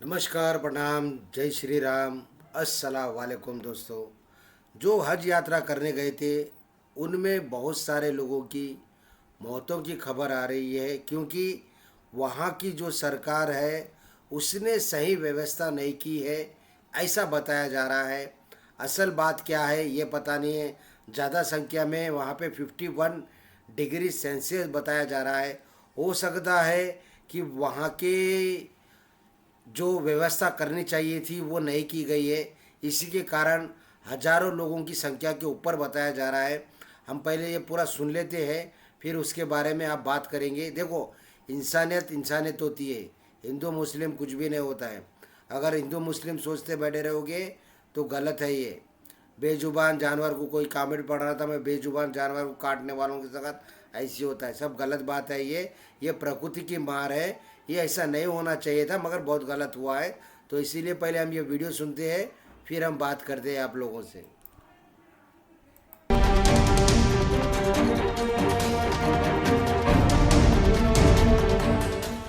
नमस्कार, प्रणाम, जय श्री राम, अस्सलाम वालेकुम दोस्तों। जो हज यात्रा करने गए थे उनमें बहुत सारे लोगों की मौतों की खबर आ रही है, क्योंकि वहाँ की जो सरकार है उसने सही व्यवस्था नहीं की है, ऐसा बताया जा रहा है। असल बात क्या है ये पता नहीं है। ज़्यादा संख्या में वहाँ पे 51 डिग्री सेल्सियस बताया जा रहा है। हो सकता है कि वहाँ के जो व्यवस्था करनी चाहिए थी वो नहीं की गई है। इसी के कारण हजारों लोगों की संख्या के ऊपर बताया जा रहा है। हम पहले ये पूरा सुन लेते हैं, फिर उसके बारे में आप बात करेंगे। देखो, इंसानियत इंसानियत होती है, हिंदू मुस्लिम कुछ भी नहीं होता है। अगर हिंदू मुस्लिम सोचते बैठे रहोगे तो गलत है ये। बेजुबान जानवर को कोई कमेंट पढ़ रहा था, मैं बेजुबान जानवर को काटने वालों के साथ ऐसी होता है, सब गलत बात है ये प्रकृति की मार है। ये ऐसा नहीं होना चाहिए था, मगर बहुत गलत हुआ है। तो इसीलिए पहले हम ये वीडियो सुनते हैं, फिर हम बात करते हैं आप लोगों से।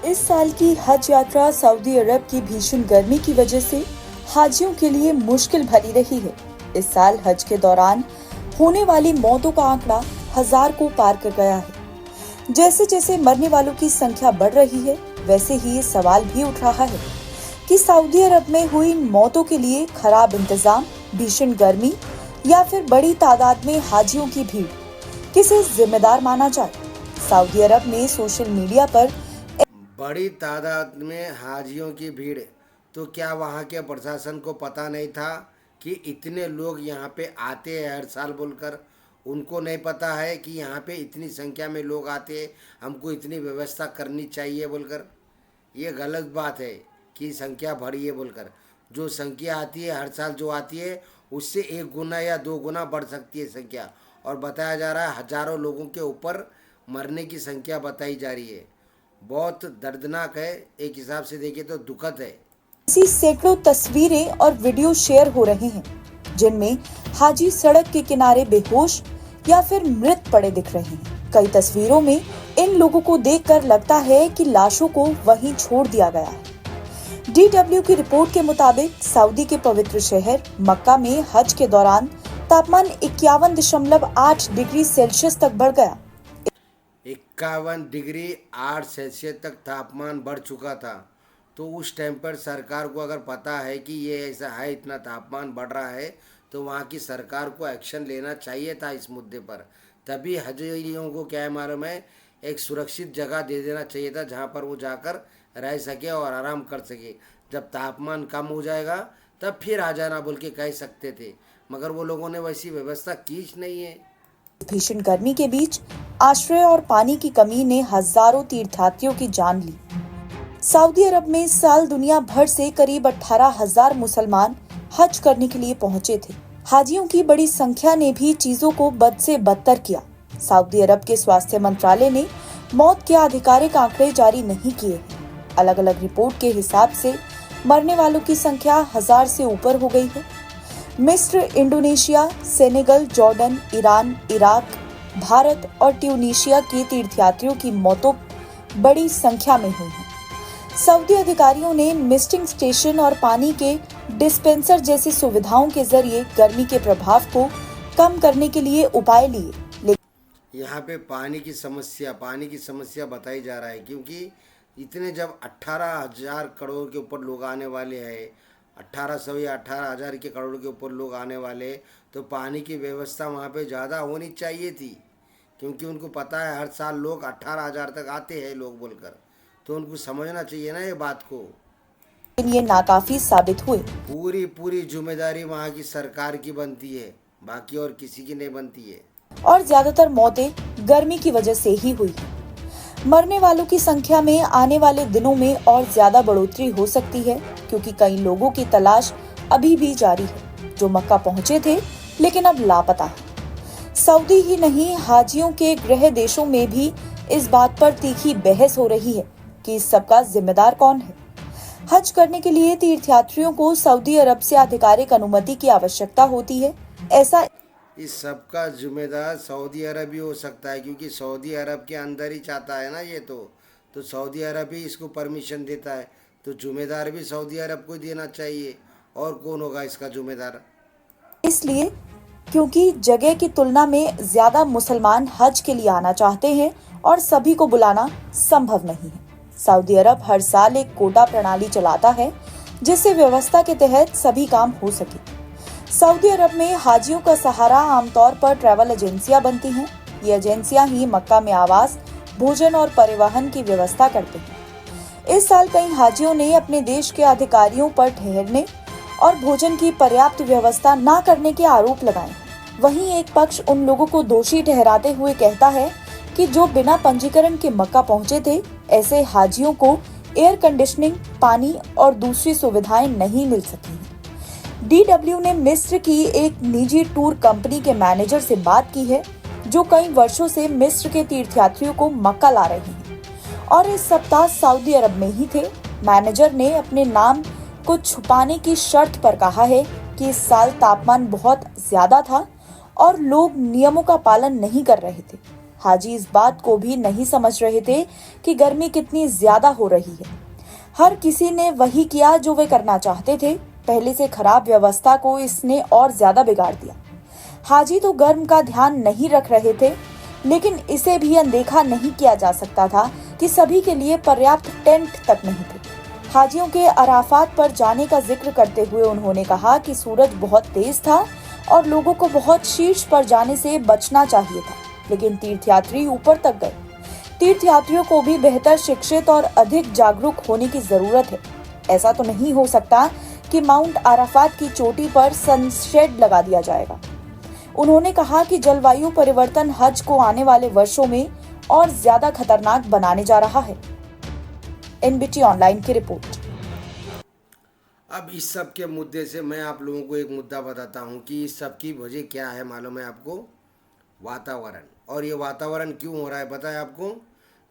इस साल की हज यात्रा सऊदी अरब की भीषण गर्मी की वजह से हाजियों के लिए मुश्किल भरी रही है। इस साल हज के दौरान होने वाली मौतों का आंकड़ा 1000 को पार कर गया है। जैसे जैसे मरने वालों की संख्या बढ़ रही है, वैसे ही ये सवाल भी उठ रहा है कि सऊदी अरब में हुई इन मौतों के लिए खराब इंतजाम, भीषण गर्मी या फिर बड़ी तादाद में हाजियों की भीड़, किसे जिम्मेदार माना जाए। सऊदी अरब में सोशल मीडिया पर बड़ी तादाद में हाजियों की भीड़, तो क्या वहाँ के प्रशासन को पता नहीं था कि इतने लोग यहाँ पे आते हैं हर साल बोलकर? उनको नहीं पता है कि यहाँ पे इतनी संख्या में लोग आते हैं, हमको इतनी व्यवस्था करनी चाहिए बोलकर? ये गलत बात है कि संख्या बढ़ी है बोलकर। जो संख्या आती है हर साल जो आती है, उससे 1 गुना या 2 गुना बढ़ सकती है संख्या। और बताया जा रहा है हजारों लोगों के ऊपर मरने की संख्या बताई जा रही है। बहुत दर्दनाक है, एक हिसाब से देखिए तो दुखद है। ऐसी सैकड़ों तस्वीरें और वीडियो शेयर हो रहे हैं जिनमें हाजी सड़क के किनारे बेहोश या फिर मृत पड़े दिख रहे हैं। कई तस्वीरों में इन लोगों को देखकर लगता है कि लाशों को वहीं छोड़ दिया गया है। DW की रिपोर्ट के मुताबिक सऊदी के पवित्र शहर मक्का में हज के दौरान तापमान 51.8 डिग्री सेल्सियस तक बढ़ गया। 51 डिग्री 8 सेल्सियस तक तापमान बढ़ चुका था। तो उस टाइम पर सरकार को अगर पता है कि ये ऐसा है, इतना तापमान बढ़ रहा है, तो वहाँ की सरकार को एक्शन लेना चाहिए था इस मुद्दे पर। तभी हजरियों को क्या है मालूम है, एक सुरक्षित जगह दे देना चाहिए था जहाँ पर वो जाकर रह सके और आराम कर सके। जब तापमान कम हो जाएगा तब फिर आ जाना बोल के कह सकते थे, मगर वो लोगों ने वैसी व्यवस्था की नहीं है। भीषण गर्मी के बीच आश्रय और पानी की कमी ने हजारों तीर्थयात्रियों की जान ली। सऊदी अरब में इस साल दुनिया भर से करीब 18,000 मुसलमान हज करने के लिए पहुंचे थे। हाजियों की बड़ी संख्या ने भी चीजों को बद से बदतर किया। सऊदी अरब के स्वास्थ्य मंत्रालय ने मौत के आधिकारिक आंकड़े जारी नहीं किए। अलग अलग रिपोर्ट के हिसाब से मरने वालों की संख्या 1000 से ऊपर हो गई है। मिस्र, Indonesia, Senegal, Jordan, Iran, Iraq, Bharat और ट्यूनीशिया के तीर्थयात्रियों की मौतों बड़ी संख्या में हुई हैं। सऊदी अधिकारियों ने मिस्टिंग स्टेशन और पानी के डिस्पेंसर जैसी सुविधाओं के जरिए गर्मी के प्रभाव को कम करने के लिए उपाय लिए, लेकिन यहाँ पे पानी की समस्या बताई जा रहा है, क्योंकि इतने जब 18,000 करोड़ के ऊपर लोग आने वाले हैं, 1800 या 18,000 के करोड़ के ऊपर लोग आने वाले, तो पानी की व्यवस्था वहाँ पे ज़्यादा होनी चाहिए थी। क्योंकि उनको पता है हर साल लोग 18,000 तक आते हैं लोग बोलकर, तो उनको समझना चाहिए ना ये बात को। ये नाकाफी साबित हुए पूरी पूरी जिम्मेदारी वहाँ की सरकार की बनती है, बाकी और किसी की नहीं बनती है। और ज्यादातर मौतें गर्मी की वजह से ही हुई। मरने वालों की संख्या में आने वाले दिनों में और ज्यादा बढ़ोतरी हो सकती है, क्योंकि कई लोगों की तलाश अभी भी जारी है जो मक्का पहुंचे थे लेकिन अब लापता है। सऊदी ही नहीं, हाजियों के गृह देशों में भी इस बात पर तीखी बहस हो रही है कि इस सबका जिम्मेदार कौन है। हज करने के लिए तीर्थयात्रियों को सऊदी अरब से आधिकारिक अनुमति की आवश्यकता होती है। ऐसा इस सब का जिम्मेदार सऊदी अरब ही हो सकता है, क्योंकि सऊदी अरब के अंदर ही चाहता है ना ये तो सऊदी अरब ही इसको परमिशन देता है। तो जिम्मेदार भी सऊदी अरब को देना चाहिए, और कौन होगा इसका जिम्मेदार? इसलिए क्योंकि जगह की तुलना में ज्यादा मुसलमान हज के लिए आना चाहते हैं और सभी को बुलाना संभव नहीं है। सऊदी अरब हर साल एक कोटा प्रणाली चलाता है जिससे व्यवस्था के तहत सभी काम हो सके। सऊदी अरब में हाजियों का सहारा आमतौर पर ट्रैवल एजेंसियां बनती हैं। ये एजेंसियां ही मक्का में आवास, भोजन और परिवहन की व्यवस्था करते हैं। इस साल कई हाजियों ने अपने देश के अधिकारियों पर ठहरने और भोजन की पर्याप्त व्यवस्था न करने के आरोप लगाए। वहीं एक पक्ष उन लोगों को दोषी ठहराते हुए कहता है कि जो बिना पंजीकरण के मक्का पहुंचे थे, ऐसे हाजियों को एयर कंडीशनिंग, पानी और दूसरी सुविधाएं नहीं मिल सकी। DW ने मिस्र की एक निजी टूर कंपनी के मैनेजर से बात की है, जो कई वर्षों से मिस्र के तीर्थयात्रियों को मक्का ला रहे हैं और इस सप्ताह सऊदी अरब में ही थे। मैनेजर ने अपने नाम को छुपाने की शर्त पर कहा है कि इस साल तापमान बहुत ज्यादा था और लोग नियमों का पालन नहीं कर रहे थे। हाजी इस बात को भी नहीं समझ रहे थे कि गर्मी कितनी ज्यादा हो रही है। हर किसी ने वही किया जो वे करना चाहते थे। पहले से खराब व्यवस्था को इसने और ज्यादा बिगाड़ दिया। हाजी तो गर्म का ध्यान नहीं रख रहे थे, लेकिन इसे भी अनदेखा नहीं किया जा सकता था कि सभी के लिए पर्याप्त टेंट तक नहीं थे। हाजियों के अराफात पर जाने का जिक्र करते हुए उन्होंने कहा कि सूरज बहुत तेज था और लोगों को बहुत शीर्ष पर जाने से बचना चाहिए था, लेकिन तीर्थयात्री ऊपर तक गए। तीर्थयात्रियों को भी बेहतर शिक्षित और अधिक जागरूक होने की जरूरत है। ऐसा तो नहीं हो सकता कि माउंट अराफात की चोटी पर सनशेड लगा दिया जाएगा। उन्होंने कहा कि जलवायु परिवर्तन हज को आने वाले वर्षों में और ज्यादा खतरनाक बनाने जा रहा है। NBT ऑनलाइन की रिपोर्ट। अब इस सब के मुद्दे से मैं आप लोगों को एक मुद्दा बताता हूँ कि इस सब की वजह क्या है। मालूम है आपको? वातावरण। और ये वातावरण क्यों हो रहा है पता है आपको?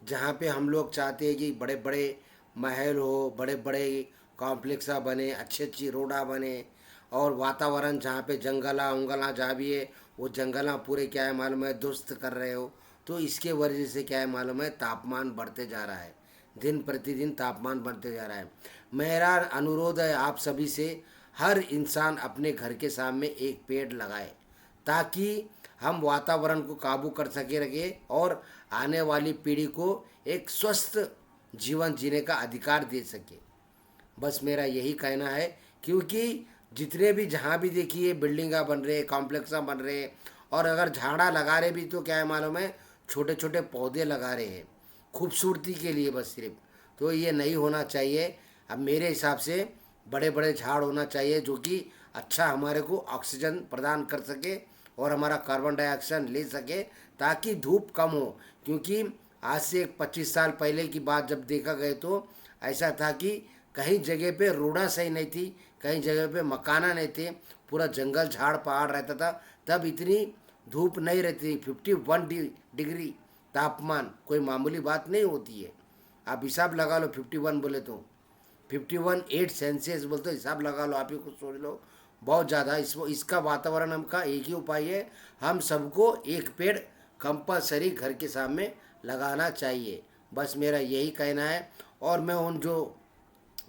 जहाँ पे हम लोग चाहते हैं कि बड़े बड़े महल हो, बड़े बड़े कॉम्प्लेक्सा बने, अच्छी अच्छी रोडा बने, और वातावरण जहाँ पे जंगला उंगला जहाँ भी है वो जंगला पूरे क्या है मालूम है दुरुस्त कर रहे हो। तो इसके वजह से क्या है मालूम है, तापमान बढ़ते जा रहा है, दिन प्रतिदिन तापमान बढ़ते जा रहा है। मेरा अनुरोध है आप सभी से, हर इंसान अपने घर के सामने एक पेड़ लगाए ताकि हम वातावरण को काबू कर सके रखे और आने वाली पीढ़ी को एक स्वस्थ जीवन जीने का अधिकार दे सके। बस मेरा यही कहना है, क्योंकि जितने भी जहाँ भी देखिए बिल्डिंगा बन रहे, कॉम्प्लेक्सा बन रहे, और अगर झाड़ा लगा रहे भी तो क्या है मालूम है, छोटे छोटे पौधे लगा रहे हैं खूबसूरती के लिए बस सिर्फ। तो ये नहीं होना चाहिए। अब मेरे हिसाब से बड़े बड़े झाड़ होना चाहिए जो कि अच्छा हमारे को ऑक्सीजन प्रदान कर सके और हमारा कार्बन डाइऑक्साइड ले सके, ताकि धूप कम हो। क्योंकि आज से 25 साल पहले की बात जब देखा गए तो ऐसा था कि कहीं जगह पे रोड़ा सही नहीं थी, कहीं जगह पे मकाना नहीं थे, पूरा जंगल झाड़ पहाड़ रहता था। तब इतनी धूप नहीं रहती। 51 डिग्री तापमान कोई मामूली बात नहीं होती है। आप हिसाब लगा लो, 51 बोले तो 51.8 सेल्सियस बोलते, हिसाब लगा लो, आप ही कुछ सोच लो, बहुत ज़्यादा। इसका वातावरण हमका एक ही उपाय है, हम सबको एक पेड़ कंपलसरी घर के सामने लगाना चाहिए। बस मेरा यही कहना है। और मैं उन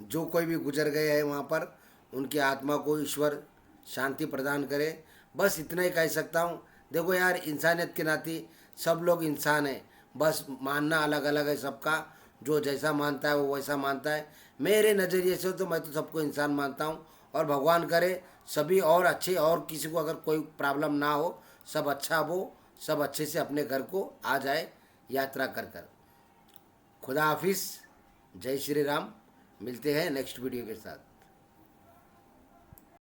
जो कोई भी गुजर गए हैं वहाँ पर, उनकी आत्मा को ईश्वर शांति प्रदान करे, बस इतना ही कह सकता हूँ। देखो यार, इंसानियत के नाते सब लोग इंसान हैं, बस मानना अलग अलग है सबका, जो जैसा मानता है वो वैसा मानता है। मेरे नज़रिए से तो मैं तो सबको इंसान मानता हूँ, और भगवान करे सभी और अच्छे, और किसी को अगर कोई प्रॉब्लम ना हो, सब अच्छा हो, सब अच्छे से अपने घर को आ जाए यात्रा कर कर। खुदा हाफिज़, जय श्री राम। मिलते हैं नेक्स्ट वीडियो के साथ।